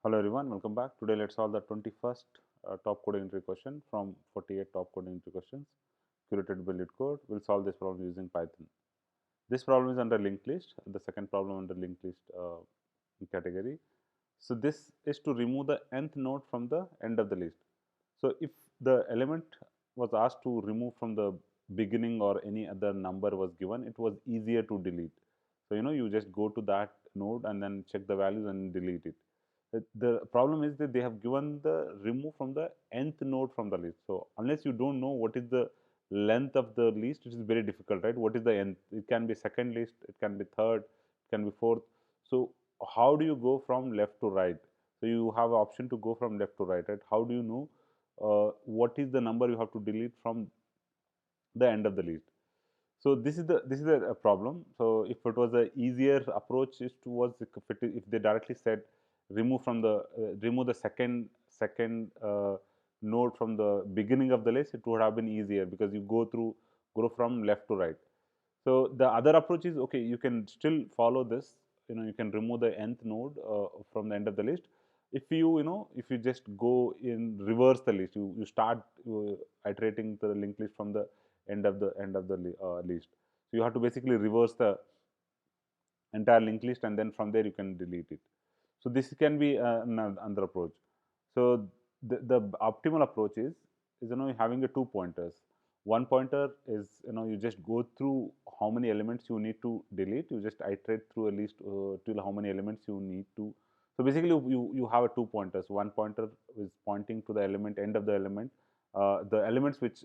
Hello everyone, welcome back. Today let's solve the 21st top code entry question from 48 top code entry questions curated by LeetCode. We'll solve this problem using Python. This problem is under linked list, the second problem under linked list category. So this is to remove the nth node from the end of the list. So if the element was asked to remove from the beginning or any other number was given, it was easier to delete. So you just go to that node and then check the values and delete it. The problem is that they have given the remove from the nth node from the list. So unless you don't know what is the length of the list, it is very difficult, right? What is the nth? It can be second list, it can be third, it can be fourth. So how do you go from left to right? So you have an option to go from left to right, right? How do you know what is the number you have to delete from the end of the list? So this is a problem. So if it was a easier approach is towards if they directly said remove the second node from the beginning of the list, it would have been easier because you go from left to right. So the other approach is, okay, you can still follow this. You can remove the nth node from the end of the list. If you just go in reverse the list, you start iterating the linked list from the end of the list. So you have to basically reverse the entire linked list, and then from there you can delete it. So this can be another approach. So the optimal approach is having a two pointers. One pointer is you just go through how many elements you need to delete. You just iterate through a list till how many elements you need to. So basically you have a two pointers. One pointer is pointing to the element end of the element, the elements which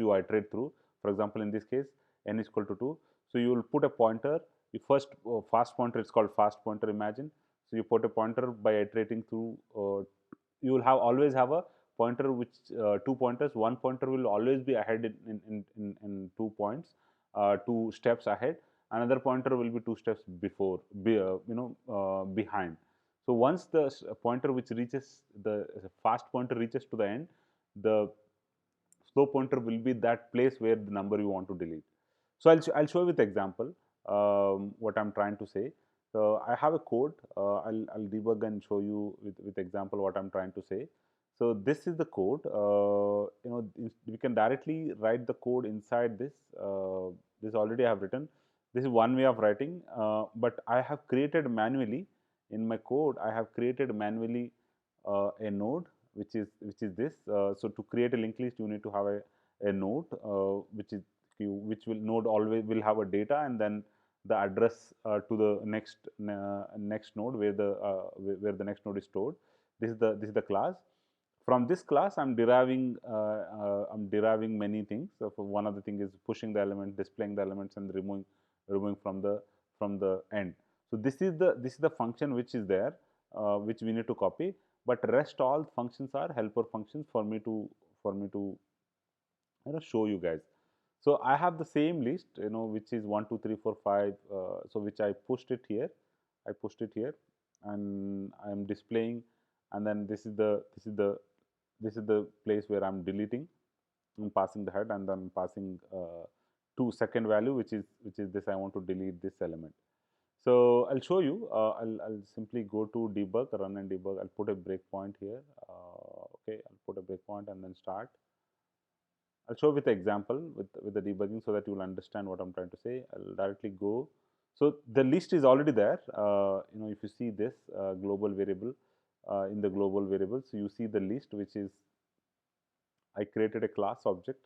you iterate through. For example, in this case, n is equal to 2. So you will put a pointer. You first fast pointer is called fast pointer. Imagine. So you put a pointer by iterating through. You will always have a pointer which two pointers. One pointer will always be ahead in 2 points, 2 steps ahead. Another pointer will be 2 steps behind. So once the pointer which reaches the fast pointer reaches to the end, the slow pointer will be that place where the number you want to delete. So I'll show you with example what I'm trying to say. So I have a code. I'll debug and show you with example what I'm trying to say. So this is the code. We can directly write the code inside this. This already I have written. This is one way of writing, but I have created manually in my code. I have created manually a node which is this. So to create a linked list, you need to have a node which will node always will have a data, and then the address to the next node where the next node is stored. This is the class. From this class, I'm deriving many things. So for one of the thing is pushing the element, displaying the elements, and removing from the end. So this is the function which is there, which we need to copy. But rest all functions are helper functions for me to show you guys. So I have the same list, which is 1 2 3 4 5. So which I pushed it here. I pushed it here, and I am displaying. And then this is the place where I'm deleting. I'm passing the head, and then passing to second value, which is this. I want to delete this element. So I'll show you. I'll simply go to debug, run and debug. I'll put a breakpoint here. Okay, I'll put a breakpoint and then start. I'll show with the example with the debugging so that you will understand what I'm trying to say. I'll directly go. So the list is already there. If you see this global variable, in the global variable, so you see the list, which is I created a class object,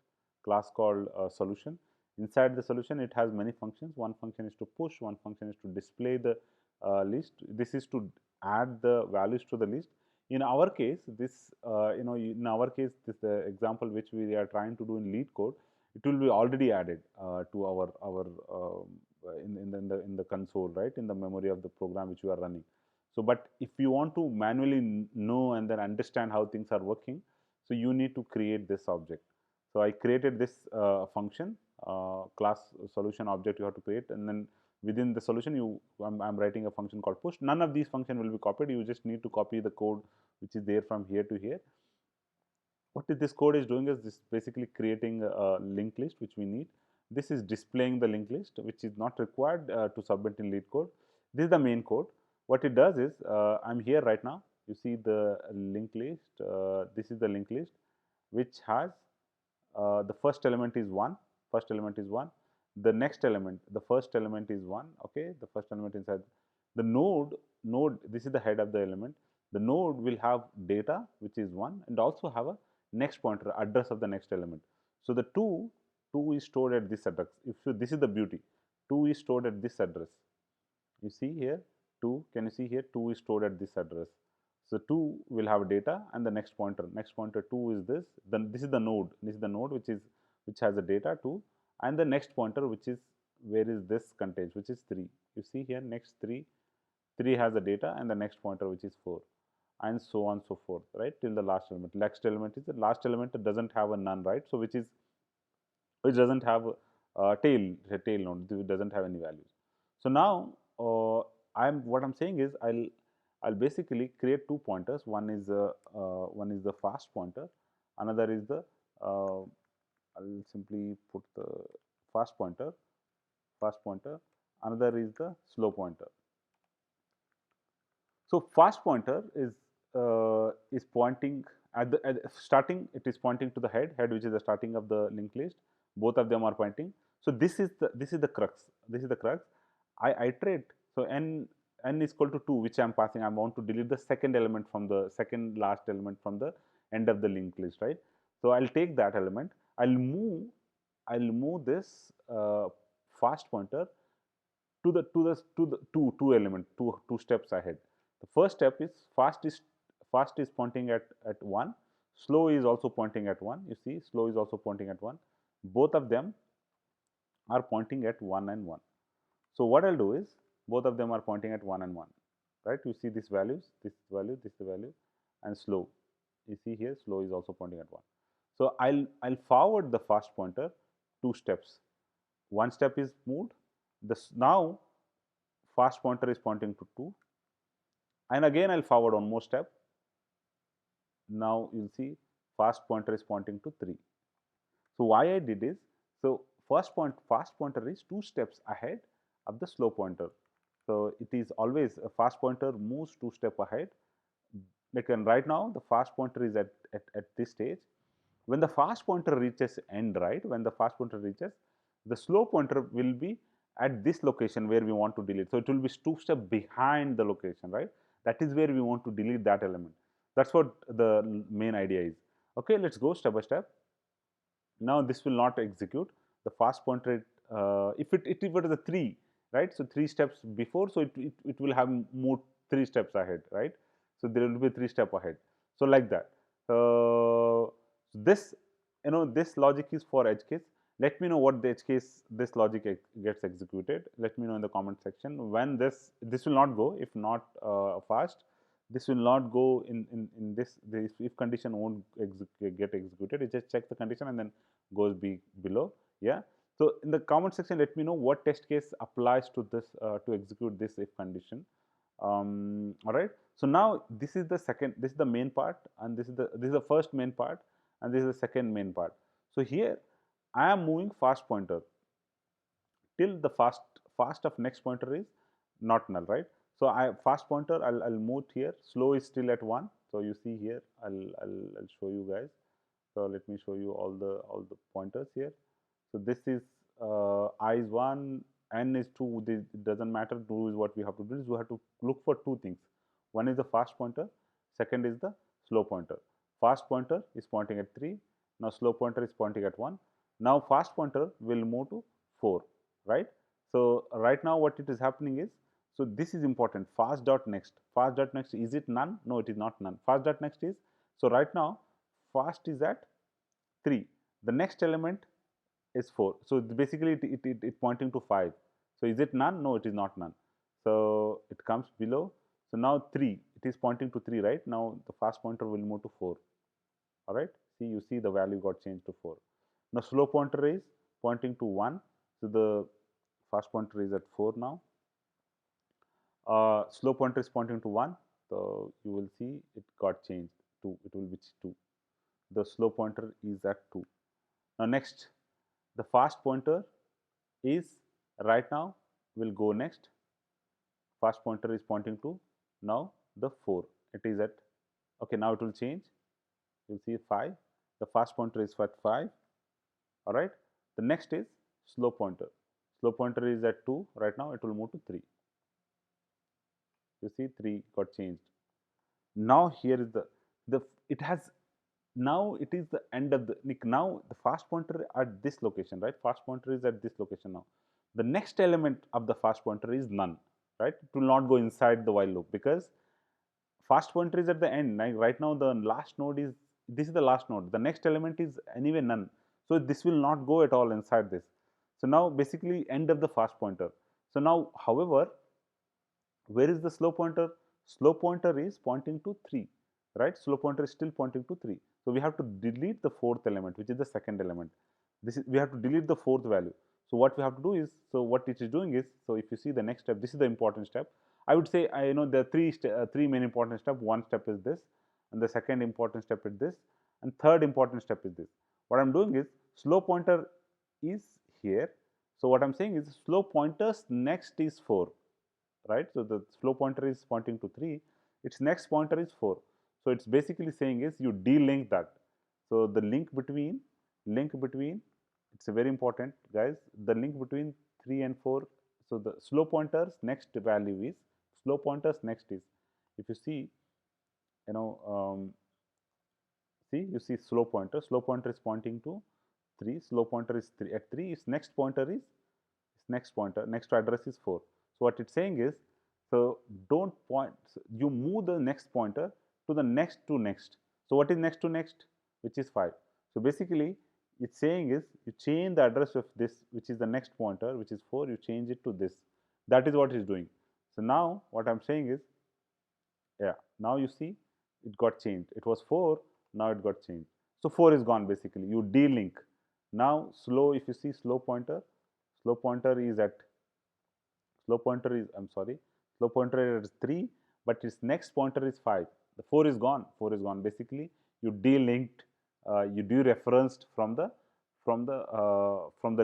class called solution. Inside the solution, it has many functions. One function is to push, one function is to display the list. This is to add the values to the list. In our case, in our case, this example which we are trying to do in LeetCode, it will be already added to our in the console, right, in the memory of the program which you are running. So, but if you want to manually know and then understand how things are working, so you need to create this object. So I created this function, class solution object you have to create, and then within the solution I'm writing a function called push. None of these functions will be copied. You just need to copy the code which is there from here to here. What this code is doing is this basically creating a linked list which we need. This is displaying the linked list which is not required to submit in LeetCode. This is the main code. What it does is I'm here right now. You see the linked list. This is the linked list, which has the first element is 1. First element is 1. The next element, the first element is 1. Okay, the first element inside the node. This is the head of the element. The node will have data, which is 1, and also have a next pointer, address of the next element. So the 2 is stored at this address. If you, this is the beauty, 2 is stored at this address. You see here 2, can you see here 2 is stored at this address. So 2 will have data, and the next pointer 2 is this. Then this is the node. This is the node which has the data 2, and the next pointer, which is where is this contains, which is 3. You see here next 3 has the data, and the next pointer, which is 4, and so on so forth, right, till the last element. Next element is the last element that doesn't have a none, right? So which doesn't have a tail node, it doesn't have any values. So now what I'm saying is I'll basically create 2 pointers. One is the fast pointer, another is the I'll simply put the fast pointer, another is the slow pointer. So fast pointer is pointing at the starting. It is pointing to the head, which is the starting of the linked list. Both of them are pointing. So this is the crux. This is the crux. I iterate. So n is equal to 2, which I am passing. I want to delete the second element from the second last element from the end of the linked list, right? So I'll take that element. I'll move this fast pointer to the two element, two steps ahead. The first step is fast is pointing at 1. Slow is also pointing at 1. You see, slow is also pointing at 1. Both of them are pointing at 1 and 1. So what I'll do is both of them are pointing at 1 and 1, right? You see these values, this value, this is the value, and slow. You see here slow is also pointing at 1. So I'll forward the fast pointer 2 steps. One step is moved. This now fast pointer is pointing to 2, and again I'll forward one more step. Now you'll see fast pointer is pointing to 3. So why I did is, so fast pointer is 2 steps ahead of the slow pointer. So it is always a fast pointer moves 2 steps ahead. Like, and right now the fast pointer is at this stage. When the fast pointer reaches end, right, when the fast pointer reaches, the slow pointer will be at this location where we want to delete. So it will be 2 steps behind the location, right? That is where we want to delete that element. That's what the main idea is. Okay, let's go step by step. Now this will not execute the fast pointer. If it were the 3, right? So 3 steps before, so it will have moved 3 steps ahead, right? So there will be 3 steps ahead. So like that. This, this logic is for edge case. Let me know what the edge case this logic gets executed. Let me know in the comment section when this will not go if not fast. This will not go in this if condition won't get executed. It just checks the condition and then goes below. Yeah. So in the comment section, let me know what test case applies to this to execute this if condition. All right. So now this is the main part, and this is the first main part, and this is the second main part. So here I am moving fast pointer till the fast of next pointer is not null, right? So I fast pointer I'll move here. Slow is still at 1. So you see here I'll show you guys. So let me show you all the pointers here. So this is I is 1, n is 2. It doesn't matter. 2 is what we have to do. Is we have to look for 2 things. One is the fast pointer. Second is the slow pointer. Fast pointer is pointing at 3. Now slow pointer is pointing at 1. Now fast pointer will move to 4, right? So right now what it is happening is, so this is important. Fast dot next. Fast dot next, is it none? No, it is not none. Fast dot next is, so right now fast is at 3. The next element is 4. So basically it pointing to 5. So is it none? No, it is not none. So it comes below. So now 3, it is pointing to 3, right? Now the fast pointer will move to 4. All right. See, you see the value got changed to 4. Now slow pointer is pointing to 1. So the fast pointer is at 4 now. Slow pointer is pointing to 1. So you will see it got changed to, it will be 2. The slow pointer is at 2. Now next, the fast pointer is right now will go next. Fast pointer is pointing to now the 4 it is at, okay, now it will change. You'll see 5. The fast pointer is at 5. All right. The next is slow pointer. Slow pointer is at 2. Right now, it will move to 3. You see, 3 got changed. Now here is the it has, now it is the end of the, like, now the fast pointer at this location, right? Fast pointer is at this location now. The next element of the fast pointer is none, right? It will not go inside the while loop because fast pointer is at the end. Like right now, the last node is, this is the last node. The next element is anyway none. So this will not go at all inside this. So now basically end of the fast pointer. So now, however, where is the slow pointer? Slow pointer is pointing to 3, right? Slow pointer is still pointing to 3. So we have to delete the fourth element, which is the second element. This is, we have to delete the fourth value. So what we have to do is, so what it is doing is, so if you see the next step, this is the important step. I would say, I know there are three main important steps. One step is this, and the second important step is this, and third important step is this. What I'm doing is, slow pointer is here. So what I'm saying is, slow pointers next is 4, right? So the slow pointer is pointing to 3, its next pointer is 4. So it's basically saying is you delink that. So the link between, it's a very important, guys, the link between 3 and 4. So the slow pointer's next value is, slow pointer's next is, if you see, you know, see, you see slow pointer is pointing to 3, slow pointer is 3 at 3, its next pointer is, next address is 4. So what it's saying is, so don't point, so you move the next pointer to the next to next. So what is next to next? Which is 5. So basically, it's saying is, you change the address of this, which is the next pointer, which is 4, you change it to this. That is what it's doing. So now what I'm saying is, yeah, now you see it got changed. It was 4, now it got changed. So 4 is gone basically. You delink. Now slow, if you see slow pointer is at, slow pointer is, I'm sorry, slow pointer is 3, but its next pointer is 5. The 4 is gone. 4 is gone. Basically, you delinked, you dereferenced from the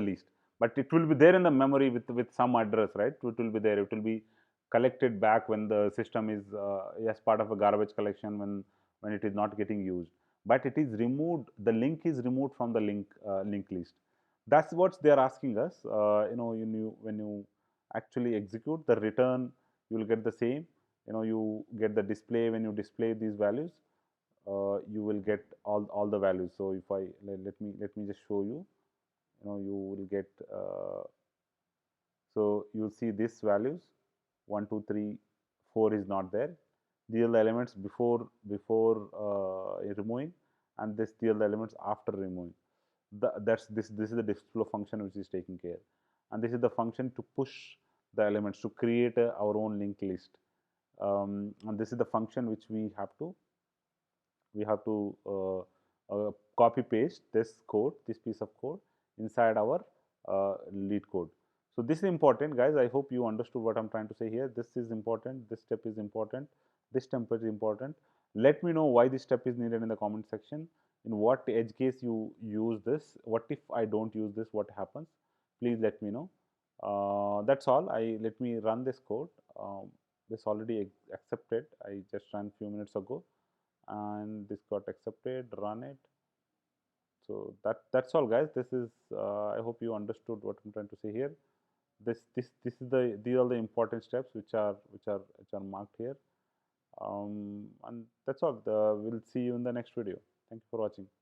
list. But it will be there in the memory with some address, right? It will be there. It will be collected back when the system is as part of a garbage collection, when it is not getting used. But it is removed. The link is removed from the link list. That's what they are asking us. When you actually execute the return, you will get the same. You get the display. When you display these values, you will get all the values. So if I let me just show you. You will get, so you will see these values, 1 2 3 4 is not there. These are the elements before removing, and these are the elements after removing. This is the display function which is taking care, and this is the function to push the elements, to create our own linked list. And this is the function which we have to copy paste this piece of code inside our lead code. So this is important, guys. I hope you understood what I'm trying to say here. This is important, this step is important, this step is important. Let me know why this step is needed in the comment section. In what edge case you use this, what if I don't use this, what happens? Please let me know. That's all. Let me run this code. This already accepted. I just ran few minutes ago, and this got accepted. Run it. So that's all, guys. This is, I hope you understood what I'm trying to say here. This is these are the important steps which are marked here. And that's all. We'll see you in the next video. Thank you for watching.